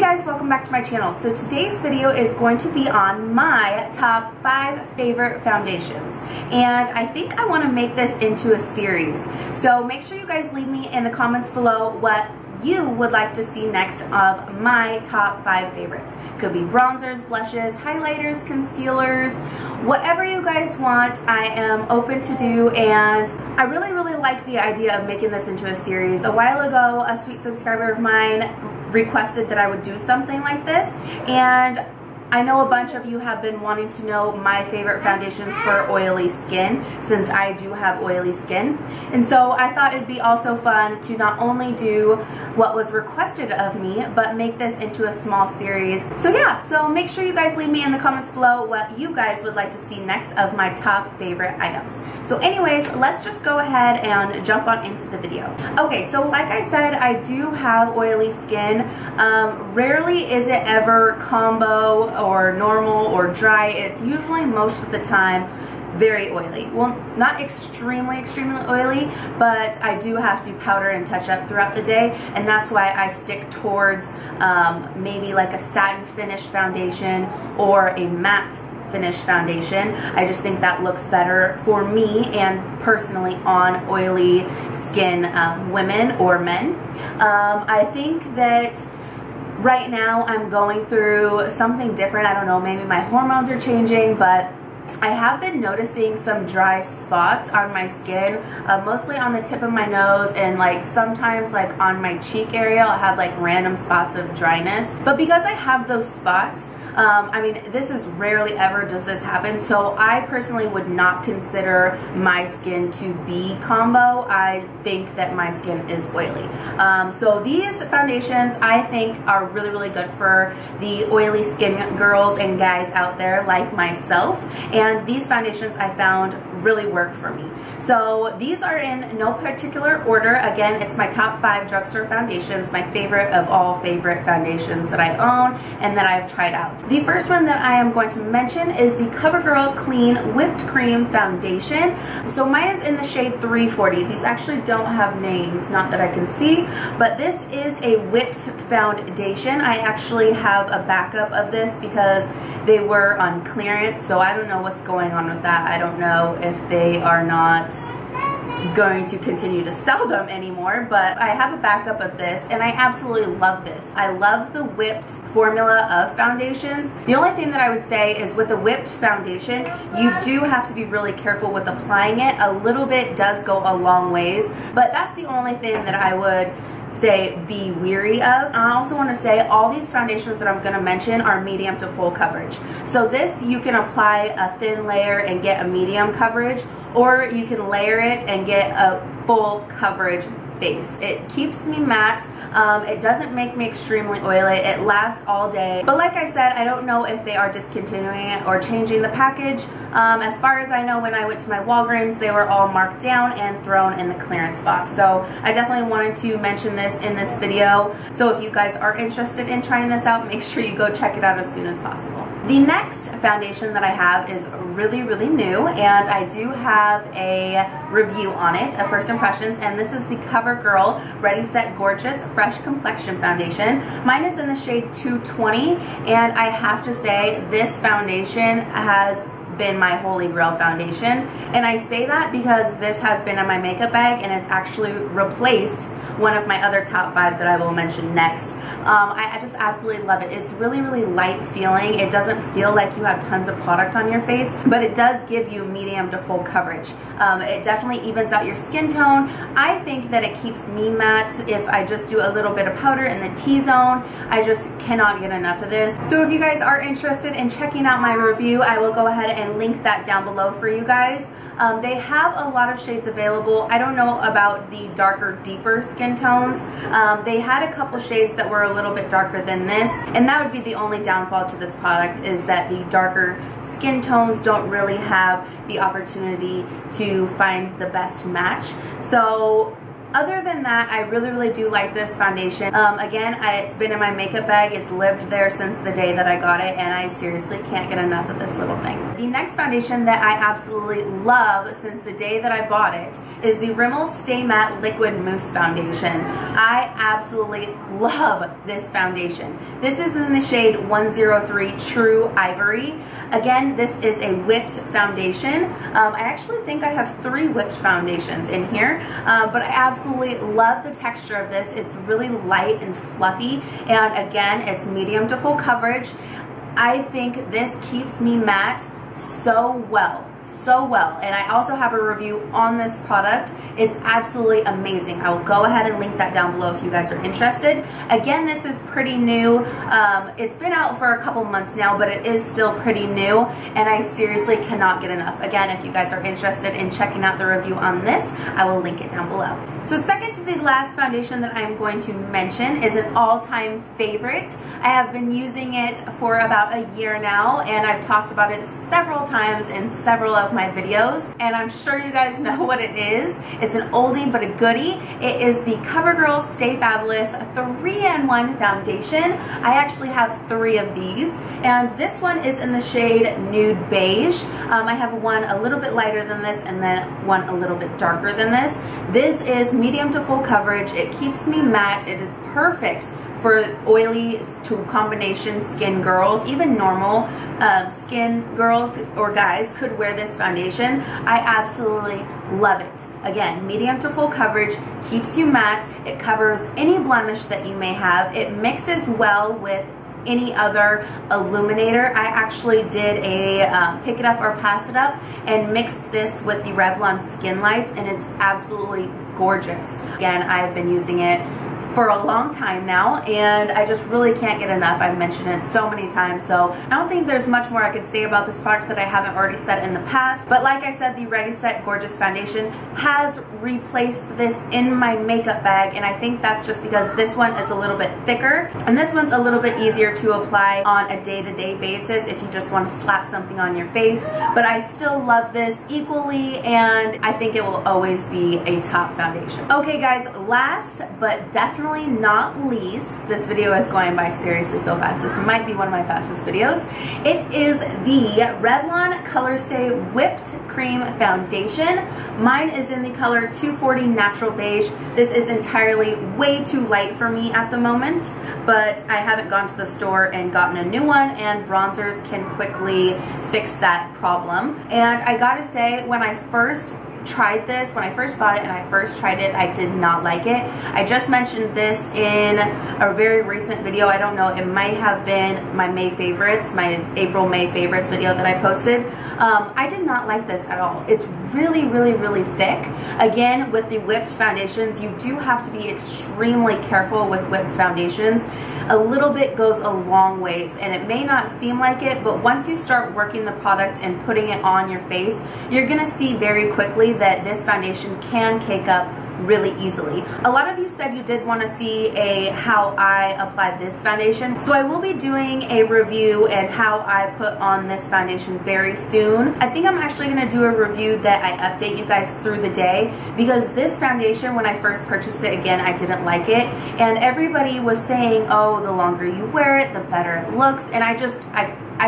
guys, welcome back to my channel. So today's video is going to be on my top 5 favorite foundations, and I think I want to make this into a series. So make sure you guys leave me in the comments below what you would like to see next of my top 5 favorites. Could be bronzers, blushes, highlighters, concealers, whatever you guys want. I am open to do, and I really like the idea of making this into a series. A while ago, a sweet subscriber of mine requested that I would do something like this, and I know a bunch of you have been wanting to know my favorite foundations for oily skin, since I do have oily skin. And so I thought it'd be also fun to not only do what was requested of me, but make this into a small series. So yeah, so make sure you guys leave me in the comments below what you guys would like to see next of my top favorite items. So anyways, let's just go ahead and jump on into the video. Okay, so like I said, I do have oily skin. Rarely is it ever combo or normal or dry. It's usually most of the time very oily. Well, not extremely oily, but I do have to powder and touch up throughout the day, and that's why I stick towards maybe like a satin finish foundation or a matte finish foundation. I just think that looks better for me and personally on oily skin women or men. I think that right now I'm going through something different. I don't know, maybe my hormones are changing, but I have been noticing some dry spots on my skin, mostly on the tip of my nose, and like sometimes like on my cheek area I'll have like random spots of dryness. But because I have those spots, I mean, this is rarely ever does this happen, so I personally would not consider my skin to be combo. I think that my skin is oily. So these foundations I think are really good for the oily skin girls and guys out there like myself, and these foundations I found really work for me. So these are in no particular order. Again, it's my top 5 drugstore foundations, my favorite of all favorite foundations that I own and that I've tried out. The first one that I am going to mention is the CoverGirl Clean Whipped Cream Foundation. So mine is in the shade 340. These actually don't have names, not that I can see, but this is a whipped foundation. I actually have a backup of this because they were on clearance, so I don't know what's going on with that. I don't know if they are not going to continue to sell them anymore, but I have a backup of this and I absolutely love this. I love the whipped formula of foundations. The only thing that I would say is with a whipped foundation, you do have to be really careful with applying it. A little bit does go a long ways, but that's the only thing that I would say be weary of. I also want to say all these foundations that I'm going to mention are medium to full coverage. So this, you can apply a thin layer and get a medium coverage, or you can layer it and get a full coverage base. It keeps me matte. It doesn't make me extremely oily. It lasts all day. But like I said, I don't know if they are discontinuing it or changing the package. As far as I know, when I went to my Walgreens, they were all marked down and thrown in the clearance box. So I definitely wanted to mention this in this video. So if you guys are interested in trying this out, make sure you go check it out as soon as possible. The next foundation that I have is really new, and I do have a review on it, a first impressions, and this is the CoverGirl Ready Set Gorgeous Fresh Complexion Foundation. Mine is in the shade 220, and I have to say this foundation has been my holy grail foundation, and I say that because this has been in my makeup bag and it's actually replaced one of my other top 5 that I will mention next. I just absolutely love it. It's really light feeling. It doesn't feel like you have tons of product on your face, but it does give you medium to full coverage. It definitely evens out your skin tone. I think that it keeps me matte if I just do a little bit of powder in the T-zone. I just cannot get enough of this. So if you guys are interested in checking out my review, I will go ahead and link that down below for you guys. They have a lot of shades available. I don't know about the darker, deeper skin tones. They had a couple shades that were a little bit darker than this, and that would be the only downfall to this product, is that the darker skin tones don't really have the opportunity to find the best match. So Other than that, I really do like this foundation. Again, it's been in my makeup bag. It's lived there since the day that I got it, and I seriously can't get enough of this little thing. The next foundation that I absolutely love since the day that I bought it is the Rimmel Stay Matte Liquid Mousse Foundation. I absolutely love this foundation. This is in the shade 103 True Ivory. Again, this is a whipped foundation. I actually think I have 3 whipped foundations in here, but I absolutely love the texture of this. It's really light and fluffy, and again, it's medium to full coverage. I think this keeps me matte so well. And I also have a review on this product. It's absolutely amazing. I will go ahead and link that down below if you guys are interested. Again, this is pretty new. It's been out for a couple months now, but it is still pretty new, and I seriously cannot get enough. Again, if you guys are interested in checking out the review on this, I will link it down below. So second to the last foundation that I'm going to mention is an all-time favorite. I have been using it for about a year now, and I've talked about it several times in several of my videos, and I'm sure you guys know what it is. It's an oldie but a goodie. It is the CoverGirl Stay Fabulous 3-in-1 foundation. I actually have 3 of these, and this one is in the shade Nude Beige. I have one a little bit lighter than this, and then one a little bit darker than this. This is medium to full coverage. It keeps me matte. It is perfect for oily to combination skin girls. Even normal skin girls or guys could wear this foundation. I absolutely love it. Again, medium to full coverage, keeps you matte. It covers any blemish that you may have. It mixes well with any other illuminator. I actually did a pick it up or pass it up and mixed this with the Revlon Skin Lights, and it's absolutely gorgeous. Again, I've been using it for a long time now, and I just really can't get enough. I've mentioned it so many times, so I don't think there's much more I could say about this product that I haven't already said in the past. But like I said, the Ready Set Gorgeous Foundation has replaced this in my makeup bag, and I think that's just because this one is a little bit thicker, and this one's a little bit easier to apply on a day-to-day basis if you just want to slap something on your face. But I still love this equally, and I think it will always be a top foundation. Okay guys, last but definitely not least, this video is going by seriously so fast. This might be one of my fastest videos. It is the Revlon Colorstay Whipped Cream Foundation. Mine is in the color 240 Natural Beige. This is entirely way too light for me at the moment, but I haven't gone to the store and gotten a new one, and bronzers can quickly fix that problem. And I gotta say, when I first tried this, when I first bought it and I first tried it, I did not like it. I just mentioned this in a very recent video. I don't know, it might have been my May favorites, my April-May favorites video that I posted. I did not like this at all. It's really thick. Again, with the whipped foundations, you do have to be extremely careful with whipped foundations. A little bit goes a long ways, and it may not seem like it, but once you start working the product and putting it on your face, you're gonna see very quickly that this foundation can cake up really easily. A lot of you said you did want to see how I applied this foundation, so I will be doing a review and how I put on this foundation very soon. I think I'm actually going to do a review that I update you guys through the day, because this foundation, when I first purchased it, again, I didn't like it, and everybody was saying, oh, the longer you wear it, the better it looks, and I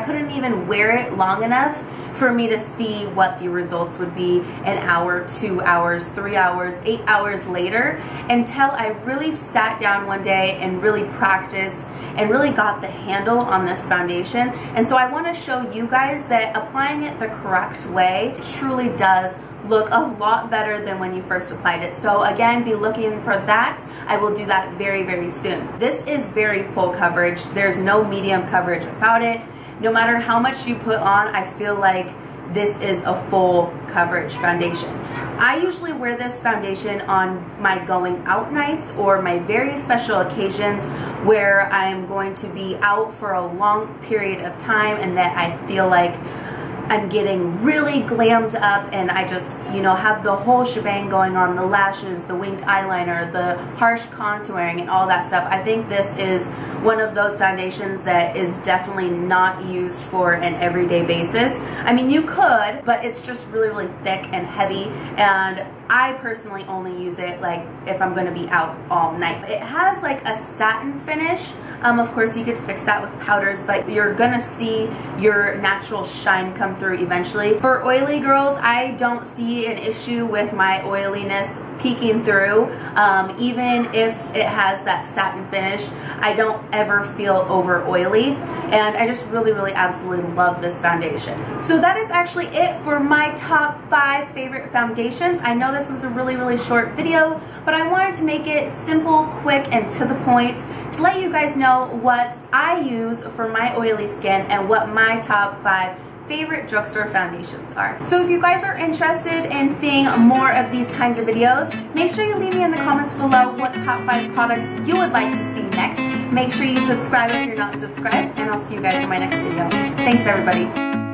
couldn't even wear it long enough for me to see what the results would be an hour, 2 hours, 3 hours, 8 hours later, until I really sat down one day and really practiced and really got the handle on this foundation. And so I want to show you guys that applying it the correct way truly does look a lot better than when you first applied it. So again, be looking for that. I will do that very soon. This is very full coverage. There's no medium coverage about it. No matter how much you put on, I feel like this is a full coverage foundation. I usually wear this foundation on my going out nights or my very special occasions where I'm going to be out for a long period of time and that I feel like I'm getting really glammed up and I just, you know, have the whole shebang going on, the lashes, the winged eyeliner, the harsh contouring and all that stuff. I think this is one of those foundations that is definitely not used for an everyday basis. I mean, you could, but it's just really, really thick and heavy, and I personally only use it like if I'm going to be out all night. It has like a satin finish. Of course, you could fix that with powders, but you're gonna see your natural shine come through eventually. For oily girls, I don't see an issue with my oiliness peeking through. Even if it has that satin finish, I don't ever feel over oily, and I just really, really absolutely love this foundation. So that is actually it for my top 5 favorite foundations. I know this was a really, really short video, but I wanted to make it simple, quick, and to the point to let you guys know what I use for my oily skin and what my top 5 favorite drugstore foundations are. So if you guys are interested in seeing more of these kinds of videos, make sure you leave me in the comments below what top 5 products you would like to see next. Make sure you subscribe if you're not subscribed, and I'll see you guys in my next video. Thanks, everybody.